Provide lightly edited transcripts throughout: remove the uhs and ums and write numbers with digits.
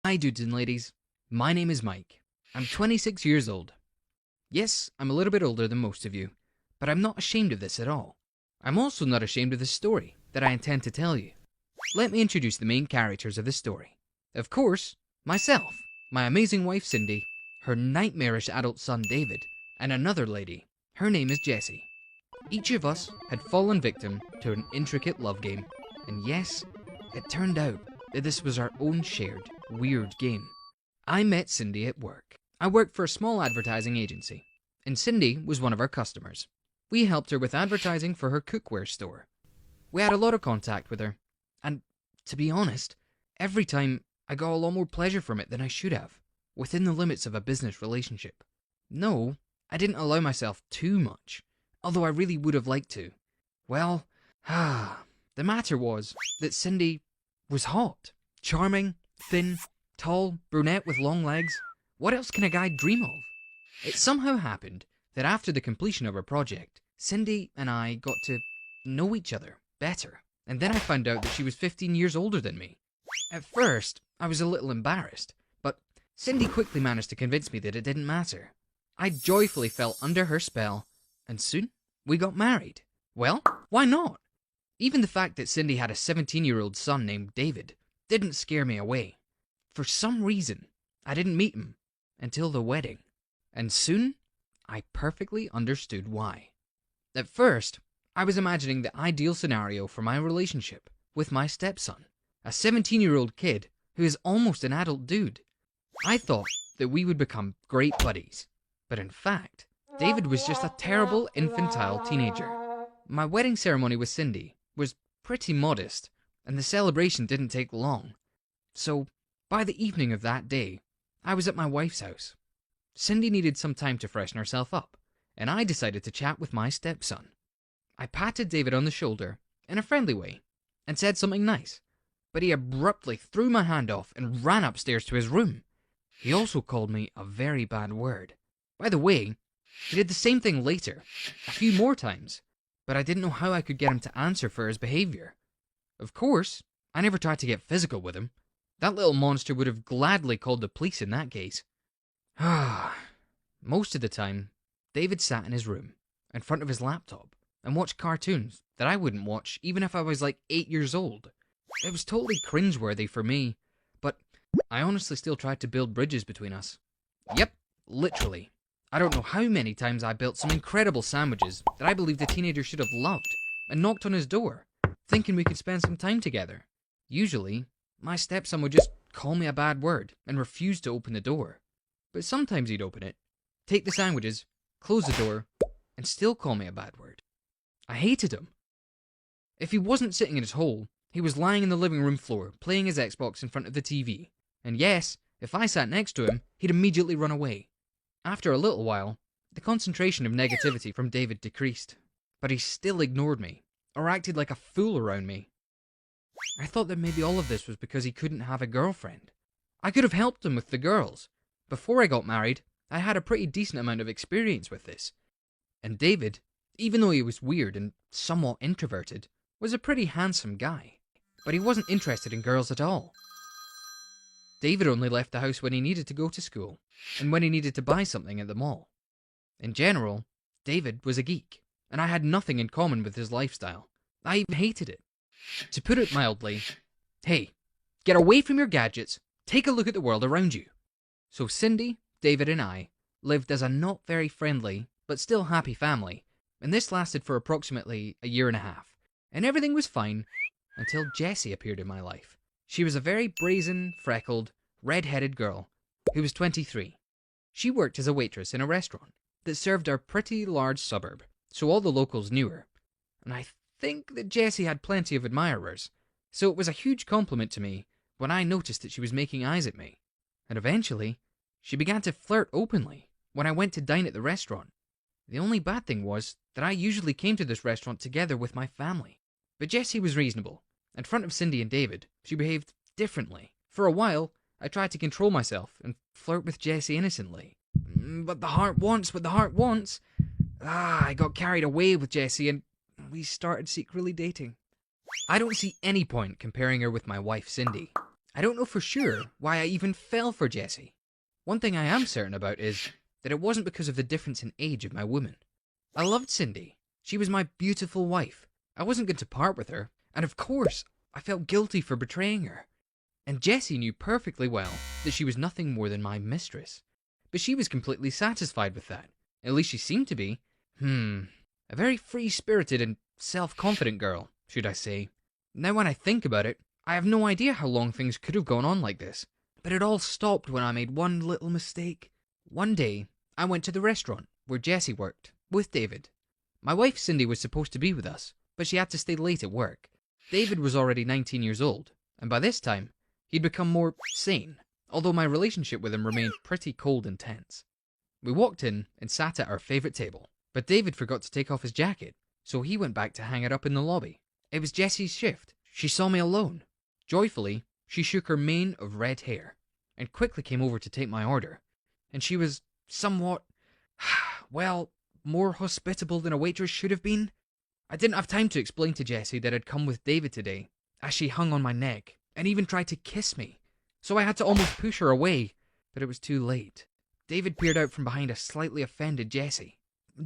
Hi dudes and ladies, my name is Mike. I'm 26 years old. Yes, I'm a little bit older than most of you, but I'm not ashamed of this at all. I'm also not ashamed of the story that I intend to tell you. Let me introduce the main characters of the story. Of course, myself, my amazing wife Cindy, her nightmarish adult son David, and another lady. Her name is Jessie. Each of us had fallen victim to an intricate love game, and yes, it turned out that this was our own shared, weird game. I met Cindy at work. I worked for a small advertising agency, and Cindy was one of our customers. We helped her with advertising for her cookware store. We had a lot of contact with her, and to be honest, every time I got a lot more pleasure from it than I should have, within the limits of a business relationship. No, I didn't allow myself too much, although I really would have liked to. Well, the matter was that Cindy was hot, charming, thin, tall, brunette with long legs. What else can a guy dream of? It somehow happened that after the completion of our project, Cindy and I got to know each other better, and then I found out that she was 15 years older than me. At first, I was a little embarrassed, but Cindy quickly managed to convince me that it didn't matter. I joyfully fell under her spell, and soon we got married. Well, why not? Even the fact that Cindy had a 17-year-old son named David didn't scare me away. For some reason, I didn't meet him until the wedding, and soon I perfectly understood why. At first, I was imagining the ideal scenario for my relationship with my stepson, a 17-year-old kid who is almost an adult dude. I thought that we would become great buddies, but in fact, David was just a terrible infantile teenager. My wedding ceremony with Cindy was pretty modest, and the celebration didn't take long. So, by the evening of that day, I was at my wife's house. Cindy needed some time to freshen herself up, and I decided to chat with my stepson. I patted David on the shoulder in a friendly way and said something nice, but he abruptly threw my hand off and ran upstairs to his room. He also called me a very bad word. By the way, he did the same thing later, a few more times, but I didn't know how I could get him to answer for his behavior. Of course, I never tried to get physical with him. That little monster would have gladly called the police in that case. Most of the time, David sat in his room, in front of his laptop, and watched cartoons that I wouldn't watch even if I was like 8 years old. It was totally cringeworthy for me, but I honestly still tried to build bridges between us. Yep, literally. I don't know how many times I built some incredible sandwiches that I believed the teenager should have loved, and knocked on his door, thinking we could spend some time together. Usually, my stepson would just call me a bad word and refuse to open the door. But sometimes he'd open it, take the sandwiches, close the door, and still call me a bad word. I hated him. If he wasn't sitting in his hole, he was lying in the living room floor, playing his Xbox in front of the TV. And yes, if I sat next to him, he'd immediately run away. After a little while, the concentration of negativity from David decreased, but he still ignored me, or acted like a fool around me. I thought that maybe all of this was because he couldn't have a girlfriend. I could have helped him with the girls. Before I got married, I had a pretty decent amount of experience with this. And David, even though he was weird and somewhat introverted, was a pretty handsome guy. But he wasn't interested in girls at all. David only left the house when he needed to go to school, and when he needed to buy something at the mall. In general, David was a geek, and I had nothing in common with his lifestyle. I even hated it. To put it mildly, hey, get away from your gadgets, take a look at the world around you. So Cindy, David, and I lived as a not very friendly, but still happy family, and this lasted for approximately a year and a half, and everything was fine until Jessie appeared in my life. She was a very brazen, freckled, red-headed girl who was 23. She worked as a waitress in a restaurant that served our pretty large suburb, so all the locals knew her. And I think that Jessie had plenty of admirers, so it was a huge compliment to me when I noticed that she was making eyes at me. And eventually, she began to flirt openly when I went to dine at the restaurant. The only bad thing was that I usually came to this restaurant together with my family. But Jessie was reasonable. In front of Cindy and David, she behaved differently. For a while, I tried to control myself and flirt with Jessie innocently. But the heart wants what the heart wants. I got carried away with Jessie and we started secretly dating. I don't see any point comparing her with my wife Cindy. I don't know for sure why I even fell for Jessie. One thing I am certain about is that it wasn't because of the difference in age of my woman. I loved Cindy. She was my beautiful wife. I wasn't going to part with her, and of course, I felt guilty for betraying her. And Jessie knew perfectly well that she was nothing more than my mistress. But she was completely satisfied with that. At least she seemed to be. A very free-spirited and self-confident girl, should I say. Now when I think about it, I have no idea how long things could have gone on like this. But it all stopped when I made one little mistake. One day, I went to the restaurant where Jessie worked, with David. My wife Cindy was supposed to be with us, but she had to stay late at work. David was already 19 years old, and by this time, he'd become more sane, although my relationship with him remained pretty cold and tense. We walked in and sat at our favourite table, but David forgot to take off his jacket, so he went back to hang it up in the lobby. It was Jessie's shift. She saw me alone. Joyfully, she shook her mane of red hair, and quickly came over to take my order. And she was somewhat, well, more hospitable than a waitress should have been. I didn't have time to explain to Jessie that I'd come with David today, as she hung on my neck, and even tried to kiss me. So I had to almost push her away, but it was too late. David peered out from behind a slightly offended Jessie.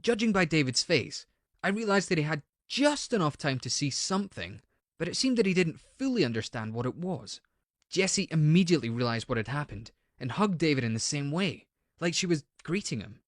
Judging by David's face, I realised that he had just enough time to see something, but it seemed that he didn't fully understand what it was. Jessie immediately realised what had happened, and hugged David in the same way, like she was greeting him.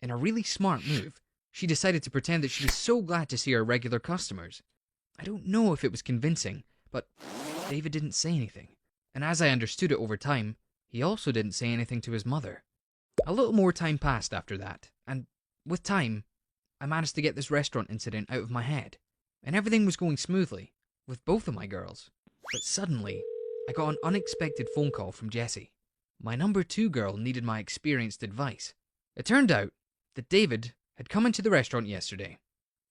In a really smart move, she decided to pretend that she was so glad to see her regular customers. I don't know if it was convincing, but David didn't say anything, and as I understood it over time, he also didn't say anything to his mother. A little more time passed after that, and with time, I managed to get this restaurant incident out of my head, and everything was going smoothly, with both of my girls. But suddenly, I got an unexpected phone call from Jessie. My number 2 girl needed my experienced advice. It turned out that David had come into the restaurant yesterday.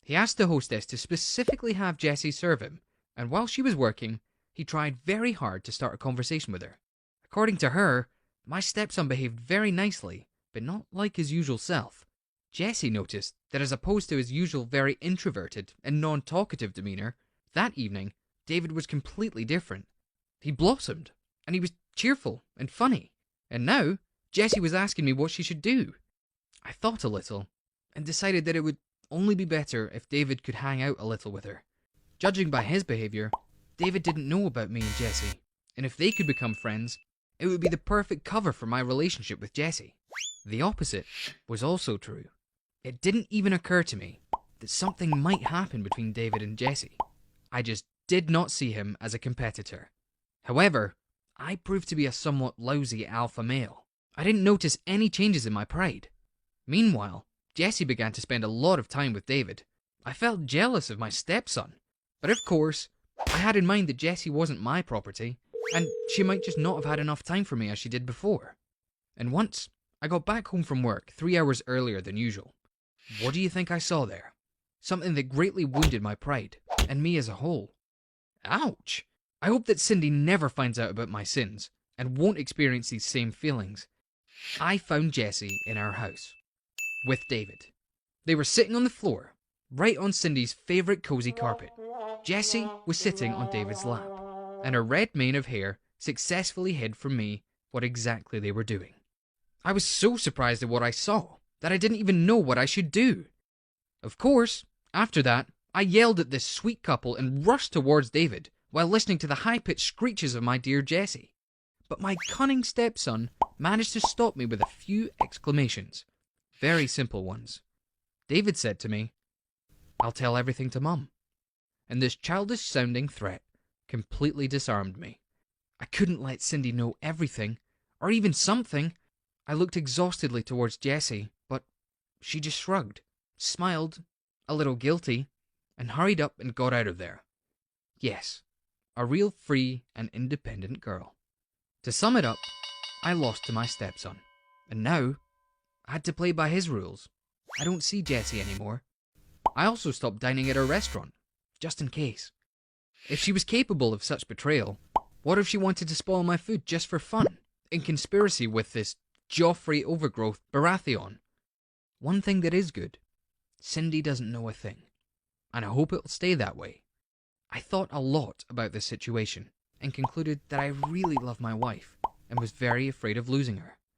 He asked the hostess to specifically have Jessie serve him, and while she was working, he tried very hard to start a conversation with her. According to her, my stepson behaved very nicely, but not like his usual self. Jessie noticed that as opposed to his usual very introverted and non-talkative demeanour, that evening, David was completely different. He blossomed, and he was cheerful and funny. And now, Jessie was asking me what she should do. I thought a little, and decided that it would only be better if David could hang out a little with her. Judging by his behaviour, David didn't know about me and Jessie, and if they could become friends, it would be the perfect cover for my relationship with Jessie. The opposite was also true. It didn't even occur to me that something might happen between David and Jessie. I just did not see him as a competitor. However, I proved to be a somewhat lousy alpha male. I didn't notice any changes in my pride. Meanwhile, Jessie began to spend a lot of time with David. I felt jealous of my stepson, but of course, I had in mind that Jessie wasn't my property, and she might just not have had enough time for me as she did before. And once, I got back home from work 3 hours earlier than usual. What do you think I saw there? Something that greatly wounded my pride, and me as a whole. Ouch! I hope that Cindy never finds out about my sins, and won't experience these same feelings. I found Jessie in our house, with David. They were sitting on the floor, right on Cindy's favourite cozy carpet. Jessie was sitting on David's lap, and her red mane of hair successfully hid from me what exactly they were doing. I was so surprised at what I saw that I didn't even know what I should do. Of course, after that, I yelled at this sweet couple and rushed towards David while listening to the high-pitched screeches of my dear Jessie. But my cunning stepson managed to stop me with a few exclamations. Very simple ones. David said to me, "I'll tell everything to Mum." And this childish-sounding threat completely disarmed me. I couldn't let Cindy know everything, or even something. I looked exhaustedly towards Jessie, but she just shrugged, smiled, a little guilty, and hurried up and got out of there. Yes, a real free and independent girl. To sum it up, I lost to my stepson, and now I had to play by his rules. I don't see Jessie anymore. I also stopped dining at her restaurant, just in case. If she was capable of such betrayal, what if she wanted to spoil my food just for fun, in conspiracy with this Joffrey overgrowth Baratheon? One thing that is good, Cindy doesn't know a thing, and I hope it'll stay that way. I thought a lot about this situation, and concluded that I really loved my wife and was very afraid of losing her.